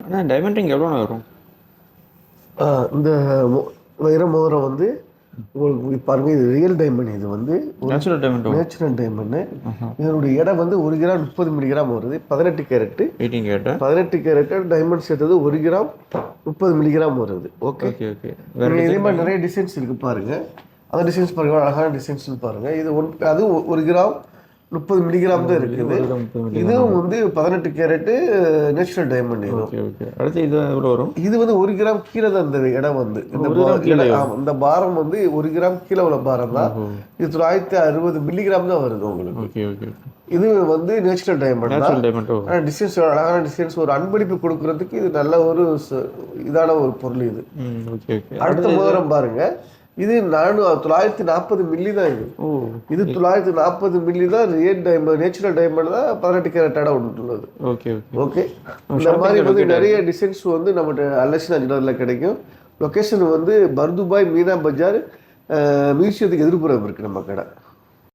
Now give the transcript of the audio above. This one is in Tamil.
ஆனால் டைமண்ட் ரிங் எவ்வளோண்ணா வரும்? இந்த வைர மோதிரம் வந்து உங்களுக்கு பாருங்க, இது ரியல் டைமண்ட். இது வந்து நேச்சுரல் டைமண்ட். Natural diamond. இதனுடைய எடை வந்து 1 கிராம் 30 மில்லிகிராம் வருது. 18 கேரட் 18 கேரட் 18 கேரட் டைமண்ட் சேர்த்தது 1 கிராம் 30 மில்லிகிராம் வருது. Okay okay okay. இதே மாதிரி நிறைய டிசைன்ஸ் இருக்கு பாருங்க. அந்த டிசைன்ஸ் பாருங்க, அழகான டிசைன்ஸ் பாருங்க. இது அது 1 கிராம் 30 மில்லிகிராம் தான் இருக்குது. இதுவும் வந்து 18 கேரட் நேச்சுரல் டைமண்ட். இது ஓகே ஓகே. அடுத்து இது எவ்வளோ வரும்? இது வந்து 1 கிராம் கீழே தான் இந்த இடம் வந்து இந்த பாரம் வந்து 1 கிராம் கீழே உள்ள பாரம் தான். இது 960 மில்லிகிராம் தான் வருது உங்களுக்கு. Okay okay. இது வந்து நேச்சுரல் டைமண்ட் தான். ஆனால் டிசைன்ஸ் அழகான டிசைன்ஸ், ஒரு அன்பளிப்பு கொடுக்கறதுக்கு இது நல்ல ஒரு இதான ஒரு பொருள் இது. Okay okay. அடுத்த மோதிரம் பாருங்க. இது 940 மில்லி தான். இது 940 மில்லி தான் ரியல் டைமண்ட். நேச்சுரல் டைமண்ட் தான் 18 கேரட்டோட உள்ளது. Okay okay. இந்த மாதிரி வந்து நிறைய டிசைன்ஸ் வந்து நம்மகிட்ட அலெக்ஸாண்டர் ஜுவல்லரியில் கிடைக்கும். லொக்கேஷன் வந்து பர்துபாய் மீனா பஜார் மியூசியத்துக்கு எதிர்ப்புறம் இருக்குது நம்ம கடை.